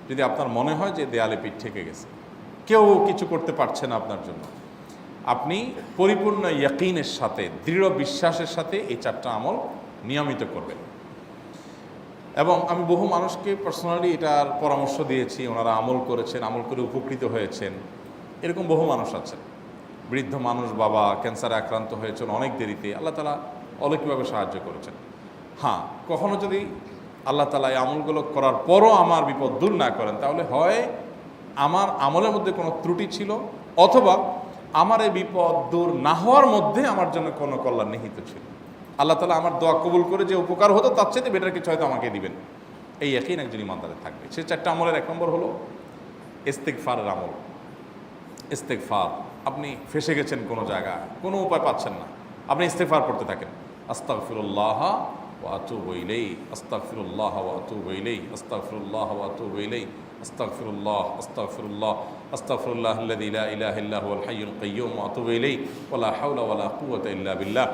যদি আপনার মনে হয় যে দেয়ালে পিঠ ঠেকে গেছে, কেউ কিছু করতে পারছে না আপনার জন্য, আপনি পরিপূর্ণ ইয়াকিনের সাথে, দৃঢ় বিশ্বাসের সাথে এই 4টা আমল নিয়মিত করবেন। এবং আমি বহু মানুষকে পার্সোনালি এটার পরামর্শ দিয়েছি, ওনারা আমল করেছেন, আমল করে উপকৃত হয়েছেন। এরকম বহু মানুষ আছেন, বৃদ্ধ মানুষ, বাবা ক্যান্সারে আক্রান্ত হয়েছেন অনেক দেরিতে, আল্লাহ তাআলা অলৌকিকভাবে সাহায্য করেছেন। হ্যাঁ, কখনো যদি আল্লাহ তাআলা এই আমলগুলো করার পরও আমার বিপদ দূর না করেন, তাহলে হয় আমার আমলের মধ্যে কোনো ত্রুটি ছিল, অথবা আমার এই বিপদ দূর না হওয়ার মধ্যে আমার জন্য কোনো কল্যাণ নিহিত ছিল। আল্লাহ তাআলা আমার দোয়া কবুল করে যে উপকার হতো তার চাইতে বেটার কিছু হয়তো আমাকে দিবেন, এই ইয়াকিন একজন ইমানদারের থাকবে। সেই 4টা আমলের 1 নম্বর হলো ইস্তেগফারের আমল। ইস্তেগফার, আপনি ফেসে গেছেন কোনো জায়গায়, কোনো উপায় পাচ্ছেন না, আপনি ইস্তেগফার করতে থাকেন। আস্তাগফিরুল্লাহ ওয়া আতুবু ইলাইহি, আস্তাগফিরুল্লাহ ওয়া আতুবু ইলাইহি, আস্তাগফিরুল্লাহ ওয়া আতুবু ইলাইহি, আস্তাগফিরুল্লাহ, আস্তাগফিরুল্লাহ, আস্তাগফিরুল্লাহাল্লাযী লা ইলাহা ইল্লা হুয়াল হাইয়ুল কাইয়্যুম ওয়া আতুবু ইলাইহি ওয়া লা হাওলা ওয়া লা কুওয়াতা ইল্লা বিল্লাহ।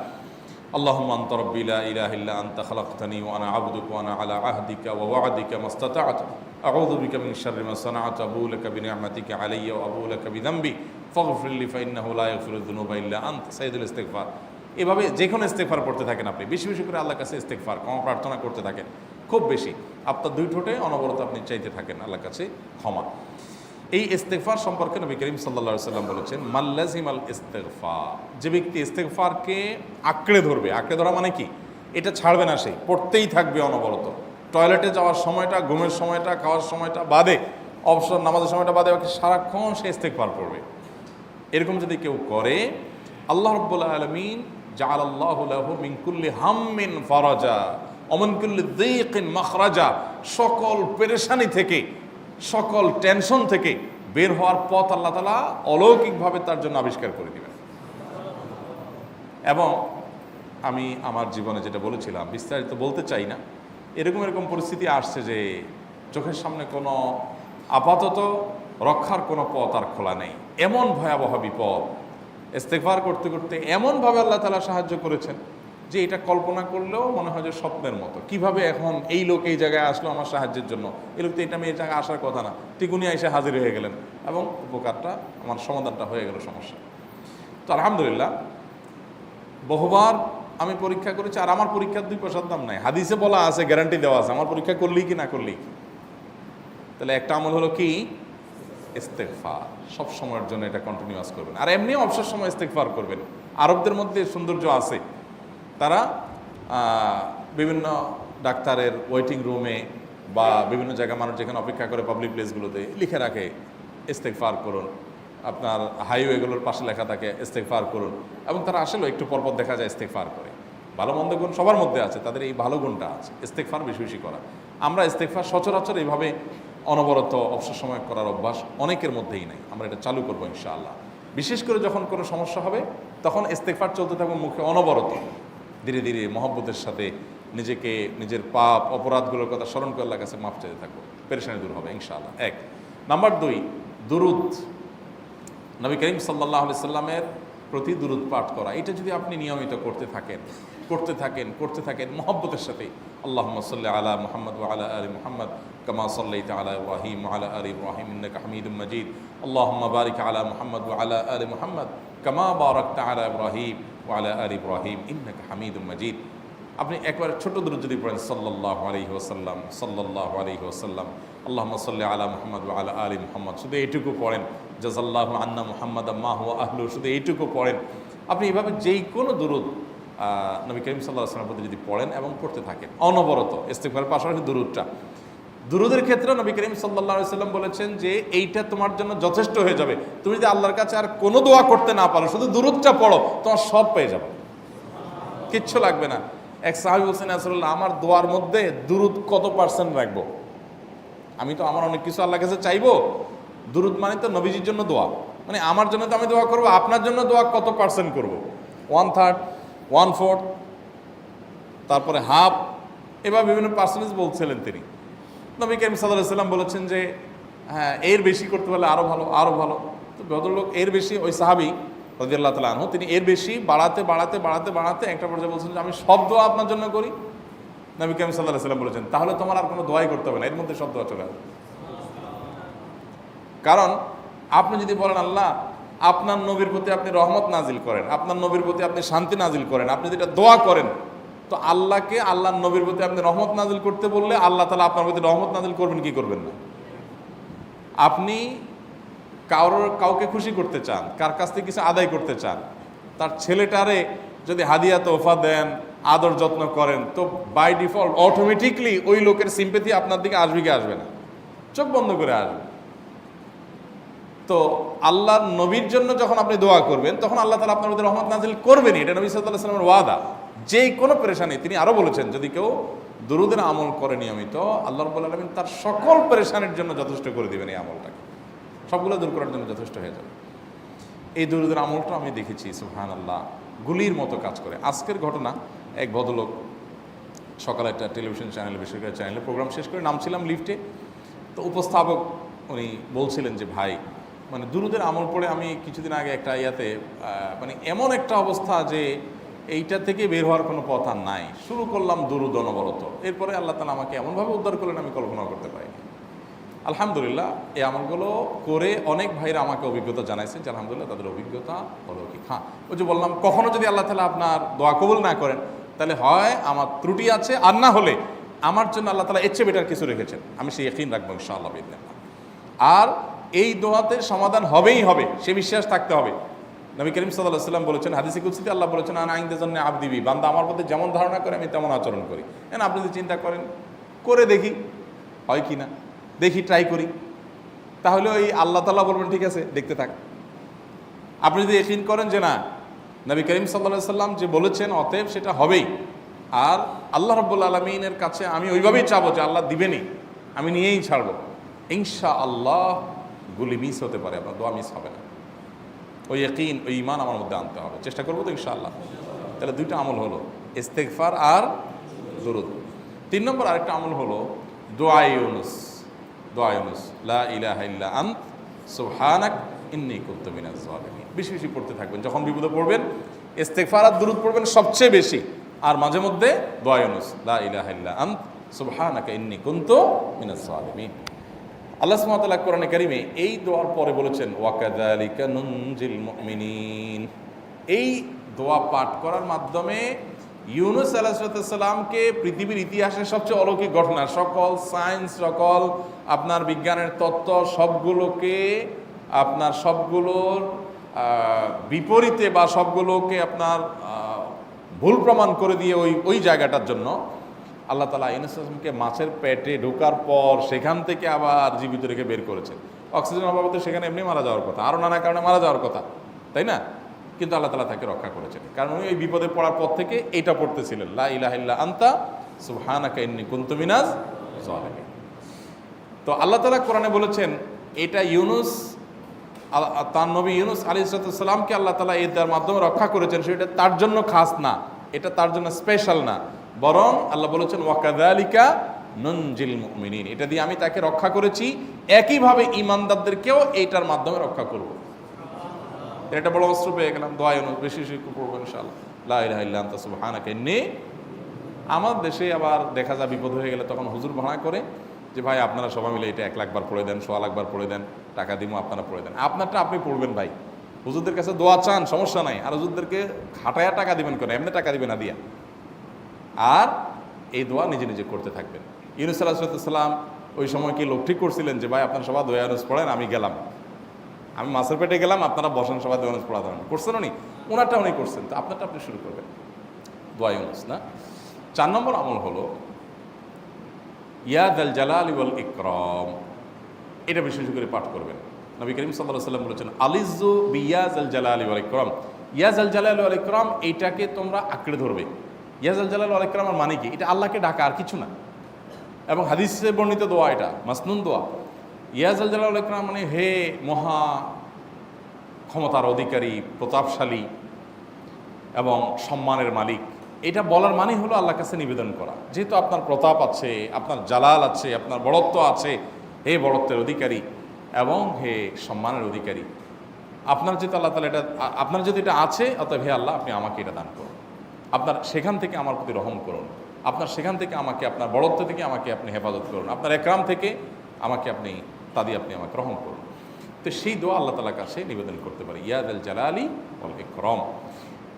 اللهم أنت ربي لا إله إلا أنت خلقتني وأنا عبدك وأنا على عهدك ووعدك ما استطعت أعوذ بك من شر ما صنعت أبوء لك بنعمتك علي وأبوء لك بذنبي فاغفر لي فإنه لا يغفر الذنوب إلا أنت সাইয়্যিদুল ইস্তিগফার। এভাবে যে কোনো ইস্তিগফার করতে থাকেন, আপনি বেশি বেশি করে আল্লাহর কাছে ইস্তিগফার, ক্ষমা প্রার্থনা করতে থাকেন, খুব বেশি। আপনার 2 ঠোঁটে অনবরত আপনি চাইতে থাকেন আল্লাহর কাছে ক্ষমা। এই ইস্তেগফার সম্পর্কে নবী করিম সাল্লাল্লাহু আলাইহি ওয়াসাল্লাম বলেছেন, মাল্লাজিমাল ইস্তেগফার, যে ব্যক্তি ইস্তেগফারকে আঁকড়ে ধরবে, আঁকড়ে ধরা মানে কি, এটা ছাড়বে না, সে পড়তেই থাকবে অনবরত। টয়লেটে যাওয়ার সময়টা, ঘুমের সময়টা, খাওয়ার সময়টা বাদে, অবসর নামাজের সময়টা বাদে, সারাক্ষণ সে ইস্তেগফার করবে। এরকম যদি কেউ করে, আল্লাহ রাব্বুল আলামিন জাআলাল্লাহু লাহু মিন কুল্লি হাম্মিন ফারাজা ওয়া মিন কুল্লি যায়কিন মাখরাজা, সকল পেরেশানি থেকে, সকল টেনশন থেকে বের হওয়ার পথ আল্লাহ তাআলা অলৌকিকভাবে তার জন্য আবিষ্কার করে দিবেন। এবং আমি আমার জীবনে যেটা বলেছিলাম, বিস্তারিত বলতে চাই না, এরকম পরিস্থিতি আসছে যে চোখের সামনে কোনো আপাতত রক্ষার কোনো পথ আর খোলা নেই, এমন ভয়াবহ বিপদ। ইস্তেগফার করতে করতে এমনভাবে আল্লাহ তাআলা সাহায্য করেছেন যে এটা কল্পনা করলেও মনে হয় যে স্বপ্নের মতো। কিভাবে এখন এই লোক এই জায়গায় আসলো আমার সাহায্যের জন্য, এই লোক তো এটা আমি এই জায়গায় আসার কথা না, টিকুনি এসে হাজির হয়ে গেলেন এবং উপকারটা, আমার সমাধানটা হয়ে গেল সমস্যা। তো আলহামদুলিল্লাহ, বহুবার আমি পরীক্ষা করেছি, আর আমার পরীক্ষার 2 পয়সার দাম নাই। হাদিসে বলা আছে, গ্যারান্টি দেওয়া আছে, আমার পরীক্ষা করলেই কি না করলেই। তাহলে একটা আমল হলো কি, ইস্তেগফার। সব সময়ের জন্য এটা কন্টিনিউয়াস করবেন, আর এমনিও অবসর সময় ইস্তেগফার করবেন। আরবদের মধ্যে সৌন্দর্য আছে, তারা বিভিন্ন ডাক্তারের ওয়েটিং রুমে বা বিভিন্ন জায়গায় মানুষ যেখানে অপেক্ষা করে পাবলিক প্লেসগুলোতে লিখে রাখে ইস্তেগফার করুন, আপনার হাইওয়েগুলোর পাশে লেখা থাকে ইস্তেগফার করুন, এবং তারা আসলে একটু পরপর দেখা যায় ইস্তেগফার করে। ভালো মন্দ গুণ সবার মধ্যে আছে, তাদের এই ভালো গুণটা আছে, ইস্তেগফার বেশি বেশি করা। আমরা ইস্তেগফার সচরাচর এইভাবে অনবরত অবসর সময় করার অভ্যাস অনেকের মধ্যেই নাই। আমরা এটা চালু করবো ইনশাআল্লাহ। বিশেষ করে যখন কোনো সমস্যা হবে, তখন ইস্তেগফার চলতে থাকবে মুখে অনবরত। ধীরে ধীরে মহব্বতের সাথে নিজেকে, নিজের পাপ অপরাধগুলোর কথা স্মরণ করে আল্লাহর কাছে মাফ চাইতে থাকবো, পেরেশানি দূর হবে ইনশাআল্লাহ। 1 নাম্বার 2, দুরুদ। নবী করিম সাল্লাল্লাহু আলাইহি সাল্লামের প্রতি দুরুদ পাঠ করা, এটা যদি আপনি নিয়মিত করতে থাকেন মহব্বতের সাথে, আল্লাহুম্মা সাল্লি আলা মুহাম্মদ ওয়া আলা আলি মুহাম্মদ কামা সাল্লাইতা আলা ইব্রাহিম ওয়া আলা আলি ইব্রাহিম ইন্নাকা হামিদুম মাজিদ, আল্লাহুম্মা বারিক আলা মুহাম্মদ ওয়া আলা আলি মুহাম্মদ কামা বারাকতা আলা ইব্রাহিম ওয়া আলা আলি ইব্রাহিম ইন্নাকা হামিদুম মাজিদ। আপনি একবার ছোট দুরূদ যদি পড়েন, সাল্লাল্লাহু আলাইহি ওয়াসাল্লাম, সাল্লাল্লাহু আলাইহি ওয়াসাল্লাম, আল্লাহুম্মা সাল্লি আলা মুহাম্মদ ওয়া আলা আলি মুহাম্মদ, শুধু এইটুকু পড়েন। জাযাল্লাহু আন্না মুহাম্মাদাম মা হুয়া আহলু, শুধু এইটুকু পড়েন। আপনি এভাবে যেই কোনো দুরূদ নবী করিম সাল্লাল্লাহু আলাইহি ওয়াসাল্লামের প্রতি যদি পড়েন এবং পড়তে থাকেন অনবরত, ইস্তেগফারের পাশাপাশি দুরূদের ক্ষেত্রে নবী করিম সাল্লাল্লাহু আলাইহি ওয়াসাল্লাম বলেছেন যে এইটা তোমার জন্য যথেষ্ট হয়ে যাবে। তুমি যদি আল্লাহর কাছে আর কোনো দোয়া করতে না পারো, শুধু দুরূদটা পড়ো, তোমার সব পেয়ে যাবে, কিচ্ছু লাগবে না। এক সাহাবী বলছেন, রাসূলুল্লাহ, আমার দোয়ার মধ্যে দুরূদ কত পার্সেন্ট রাখবো? আমি তো আমার অনেক কিছু আল্লাহর কাছে চাইবো, দুরূদ মানে তো নবীজির জন্য দোয়া, মানে আমার জন্য তো আমি দোয়া করবো, আপনার জন্য দোয়া কত পার্সেন্ট করবো? 1/3, 1/4, তারপরে হাফ, এবার বিভিন্ন পার্সেন্টেজ বলছিলেন তিনি। নবী করিম সাল্লাল্লাহু আলাইহি ওয়াসাল্লাম বলেছেন যে হ্যাঁ, এর বেশি করতে পারলে আরও ভালো, আরও ভালো। তো ভদ্রলোক এর বেশি, ওই সাহাবী রাদিয়াল্লাহু তাআলা আনহু, তিনি এর বেশি বাড়াতে একটা পর্যায়ে বলছেন যে আমি সব দোয়া আপনার জন্য করি। নবী করিম সাল্লাল্লাহু আলাইহি ওয়াসাল্লাম বলেছেন, তাহলে তোমার আর কোনো দোয়াই করতে হবে না, এর মধ্যে সব দোয়া চলে আসবে। কারণ আপনি যদি বলেন আল্লাহ আপনার নবীর প্রতি আপনি রহমত নাজিল করেন, আপনার নবীর প্রতি আপনি শান্তি নাজিল করেন, আপনি যেটা দোয়া করেন, তো আল্লাহকে আল্লাহর নবীর প্রতি আপনি রহমত নাজিল করতে বললে আল্লাহ তাআলা আপনার প্রতি রহমত নাজিল করবেন কি করবেন না? আপনি কাউকে খুশি করতে চান, কার কাছ থেকে কিছু আদায় করতে চান, তার ছেলেটারে যদি হাদিয়া তোহফা দেন, আদর যত্ন করেন, তো বাই ডিফল্ট অটোমেটিকলি ওই লোকের সিম্পেথি আপনার দিকে আসবে কি আসবে না? চোখ বন্ধ করে আসবে। তো আল্লাহর নবীর জন্য যখন আপনি দোয়া করবেন তখন আল্লাহ তাআলা আপনার মধ্যে রহমত নাজিল করবেনই, এটা নবী সাল্লাল্লাহু আলাইহি ওয়াসাল্লামের ওয়াদা। যে কোনো পেরেশানি, তিনি আরো বলেছেন যদি কেউ দুরূদের আমল করে নিয়মিত, আল্লাহ রাব্বুল আলামিন তার সকল পেরেশানির জন্য যথেষ্ট করে দিবেন। এই আমলটাকে সবগুলো দূর করার জন্য যথেষ্ট হয়ে যাবে। এই দুরূদের আমলটা আমি দেখেছি সুবহানাল্লাহ গুলির মতো কাজ করে। আজকের ঘটনা, এক ভদ্রলোক সকালে একটা টেলিভিশন চ্যানেলে, বেসরকারি চ্যানেলে প্রোগ্রাম শেষ করে নামছিলাম লিফটে, তো উপস্থাপক উনি বলছিলেন যে ভাই মানে দুরূদের আমল পড়ে আমি কিছুদিন আগে একটা ইয়াতে মানে এমন একটা অবস্থা যে এইটা থেকে বের হওয়ার কোনো পথ আর নাই, শুরু করলাম দুরূদ অনবরত, এরপরে আল্লাহ তাআলা আমাকে এমনভাবে উদ্ধার করলেন আমি কল্পনা করতে পারিনি। আলহামদুলিল্লাহ এই আমলগুলো করে অনেক ভাইরা আমাকে অভিজ্ঞতা জানাইছেন যে আলহামদুলিল্লাহ তাদের অভিজ্ঞতা অলৌকিক। হ্যাঁ, ওই যে বললাম কখনো যদি আল্লাহ তাআলা আপনার দোয়া কবুল না করেন তাহলে হয় আমার ত্রুটি আছে, আর না হলে আমার জন্য আল্লাহ তাআলা এর চেয়ে বেটার কিছু রেখেছেন, আমি সেই ইয়াকিন রাখবো ইনশাআল্লাহ বিইذنিল্লাহ। আর এই দোয়াতে সমাধান হবেই হবে, সে বিশ্বাস থাকতে হবে। নবী করিম সাল্লাল্লাহু আলাইহি ওয়াসাল্লাম বলেছেন, হাদিসে কুদসিতে আল্লাহ বলেছেন আনা ইনদা যান্নি আবদি বি, বান্দা আমার প্রতি যেমন ধারণা করে আমি তেমন আচরণ করি। আপনি যদি চিন্তা করেন করে দেখি হয় কি না, দেখি ট্রাই করি, তাহলে ওই আল্লাহ তাআলা বলবেন ঠিক আছে দেখতে থাক। আপনি যদি ইয়াকিন করেন যে না নবী করিম সাল্লাল্লাহু আলাইহি ওয়াসাল্লাম যে বলেছেন অতএব সেটা হবেই, আর আল্লাহ রাব্বুল আলামিনের কাছে আমি ওইভাবেই চাবো যে আল্লাহ দিবেনই, আমি নিয়েই ছাড়বো, ইনশাআল্লাহ গুলি মিস হতে পারে, আপনার দোয়া মিস হবে না। ওই ইয়াকিন, ওই ঈমান আমার মধ্যে আনতে হবে, চেষ্টা করবো তো ইনশাআল্লাহ। তাহলে দুইটা আমল হলো, ইস্তেগফার আর দুরূদ। 3 নম্বর আরেকটা আমল হলো দোয়া ইউনুস। দোয়া ইউনুস, লা ইলাহা ইল্লা আনত সুবহানাক ইন্নী কুনতু মিনাজ জালিমিন। বেশি বেশি পড়তে থাকবেন, যখন বিপদে পড়বেন ইস্তেগফার আর দুরূদ পড়বেন সবচেয়ে বেশি, আর মাঝে মধ্যে দোয়া ইউনুস, লা ইলাহা ইল্লা আনত সুবহানাকা ইন্নী কুনতু মিনাজ জালিমিন। আল্লাহ সুবহানাহু ওয়া তাআলা কোরআনে কারীমে এই দোয়ার পরে বলেছেন ওয়া কাযালিকা নুনজিল মুমিনিন। এই দোয়া পাঠ করার মাধ্যমে ইউনুস আলাইহিস সালামকে পৃথিবীর ইতিহাসের সবচেয়ে অলৌকিক ঘটনা, সকল সায়েন্স, সকল আপনার বিজ্ঞানের তত্ত্ব সবগুলোকে আপনার সবগুলোর বিপরীতে বা সবগুলোকে আপনার ভুল প্রমাণ করে দিয়ে ওই জায়গাটার জন্য আল্লাহ তাআলা ইউনুস আলাইহিসকে মাছের পেটে ঢোকার পর সেখান থেকে আবার জীবিত রেখে বের করেছেন। অক্সিজেন অভাবে সেখানে এমনি মারা যাওয়ার কথা, আরও নানা কারণে মারা যাওয়ার কথা, তাই না? কিন্তু আল্লাহ তাআলা তাকে রক্ষা করেছেন, কারণ উনি ওই বিপদে পড়ার পর থেকে এইটা পড়তেছিলেন, লা ইলাহা ইল্লা আনতা সুবহানাকা ইন্নী কুনতু মিনাজ জালিমিন। তো আল্লাহ তাআলা কোরআনে বলেছেন এটা ইউনুস, তার নবী ইউনুস আলাইহিস সালামকে আল্লাহ তাআলা এর মাধ্যমে রক্ষা করেছেন, সেটা তার জন্য খাস না, এটা তার জন্য স্পেশাল না, বরং আল্লাহ বলেছেন ওয়া কাযালিকা নুনজিল মুমিনিন, এটা দিয়ে আমি তাকে রক্ষা করেছি, একইভাবে ঈমানদারদেরকেও এইটার মাধ্যমে রক্ষা করব। এটা বড় অস্ত্র পেয়ে গেলাম। দোয়া ইউনুস বেশি বেশি পড়বো ইনশাআল্লাহ, লা ইলাহা ইল্লা আনতা সুবহানাকা ইন্নী। আমার দেশে আবার দেখা যায় বিপদ হয়ে গেলে তখন হুজুর ভাড়া করে যে ভাই আপনারা সবাই মিলে এটা 1 লাখ বার পড়ে দেন, 1.25 লাখ বার পড়ে দেন, টাকা দিমো আপনারা পড়ে দেন। আপনারটা আপনি পড়বেন ভাই, হুজুরদের কাছে দোয়া চান সমস্যা নাই, আর হুজুরদেরকে খাটায়া টাকা দিবেন কেন, এমনি টাকা দিবেন না দিয়া। আর এই দোয়া নিজে নিজে করতে থাকবেন। ইউনুস আলাইহিস সালাম ওই সময় কি লোক ঠিক করছিলেন যে ভাই আপনারা সবাই দোয়া ইউনুস পড়েন, আমি গেলাম, আমি মাছের পেটে গেলাম, আপনারা বসেন সবাই দোয়া ইউনুস পড়া দেবেন, করছেন উনি? ওনারটা উনি করছেন, তো আপনারটা আপনি শুরু করবেন দোয়া ইউনুস না। 4 নম্বর আমল হলো ইয়া যাল জালালি ওয়াল ইকরাম, এটা বিশেষ করে পাঠ করবেন। নবী করিম সাল্লাল্লাহু আলাইহি ওয়াসাল্লাম বলেছেন আলিজু বিয়া যাল জালালি ওয়াল ইকরাম, ইয়া যাল জালালি ওয়াল ইকরাম এইটাকে তোমরা আঁকড়ে ধরবে। ইয়া যাল জালালি ওয়াল ইকরামের মানে কি? এটা আল্লাহকে ডাকা, আর কিছু না। এবং হাদিসে বর্ণিত দোয়া, এটা মাসনুন দোয়া। ইয়া যাল জালালি ওয়াল ইকরাম মানে হে মহা ক্ষমতার অধিকারী, প্রতাপশালী এবং সম্মানের মালিক, এটা বলার মানে হলো আল্লাহর কাছে নিবেদন করা, যেহেতু আপনার প্রতাপ আছে, আপনার জালাল আছে, আপনার বড়ত্ব আছে, হে বড়ত্বের অধিকারী এবং হে সম্মানের অধিকারী, আপনার যেহেতু আল্লাহ তাআলা এটা, আপনার যদি এটা আছে, অতএব হে আল্লাহ আপনি আমাকে এটা দান করুন, আপনার সেখান থেকে আমার প্রতি রহম করুন, আপনার সেখান থেকে আমাকে, আপনার বড়ত্ব থেকে আমাকে আপনি হেফাজত করুন, আপনার একরাম থেকে আমাকে আপনি, তা দিয়ে আপনি আমাকে রহম করুন। তো সেই দোয়া আল্লাহ তাআলার কাছে নিবেদন করতে পারি, ইয়া যাল জালালি ওয়াল ইকরাম।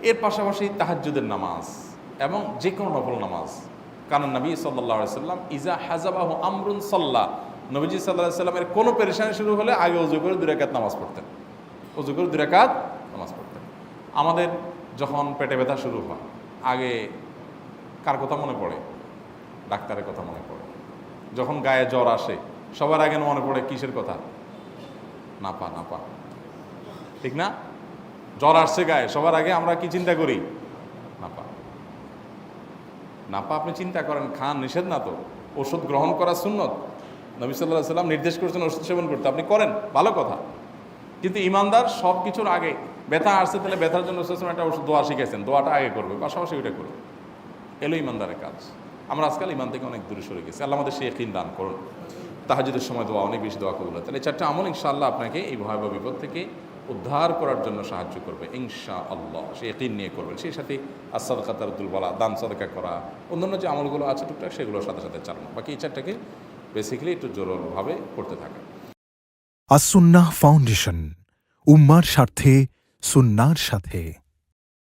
এর পাশাপাশি তাহাজ্জুদের নামাজ এবং যে কোনো নফল নামাজ। কারণ নবী সাল্লাল্লাহু আলাইহি সাল্লাম ইজা হাজাবাহু আমরুন সাল্লা, নবীজি সাল্লাল্লাহু আলাইহি সাল্লামের কোনো পেরেশানি শুরু হলে আগে ওযু করে 2 রাকাত নামাজ পড়তেন, ওযু করে 2 রাকাত নামাজ পড়তেন। আমাদের যখন পেটে ব্যথা শুরু হয় আগে কার কথা মনে পড়ে? ডাক্তারের কথা মনে পড়ে। যখন গায়ে জ্বর আসে সবার আগে মনে পড়ে কিসের কথা? নাপা, নাপা, ঠিক না? জ্বর আসছে গায়ে, সবার আগে আমরা কি চিন্তা করি? নাপা। নাপা আপনি চিন্তা করেন, খান, নিষেধ না তো, ওষুধ গ্রহণ করা সুন্নত। নবী সাল্লাল্লাহু আলাইহি সাল্লাম নির্দেশ করেছেন ওষুধ সেবন করতে, আপনি করেন, ভালো কথা। কিন্তু ইমানদার সব কিছুর আগে ব্যথা আসছে, তাহলে ব্যথার জন্য একটা ওষুধ দোয়া শিখেছেন, দোয়াটা আগে করবে, পাশাপাশি ওইটা করবে। এলো ইমানদারের কাজ। আমরা আজকাল ইমান থেকে অনেক দূরে সরে গেছি। আল্লাহ আমাদের সেই ইয়াকিন দান করুন। তাহাজ্জুদের সময় দোয়া, অনেক বেশি দোয়া কবুল হয়। তাহলে 4টা আমল ইনশাআল্লাহ আপনাকে এই ভয়াবহ বিপদ থেকে উদ্ধার করার জন্য সাহায্য করবে ইনশাআল্লাহ। সে ইয়াকিন নিয়ে করবেন। সেই সাথে as-সাদাকা তারদুল বালা, দান সাদাকা করা, অন্যান্য যে আমলগুলো আছে টুকটাক সেগুলোর সাথে সাথে চালানো। বাকি এই 4টাকে বেসিক্যালি একটু জোরভাবে করতে থাকা। আস-সুন্নাহ ফাউন্ডেশন, উম্মার স্বার্থে সুন্নাহর সাথে।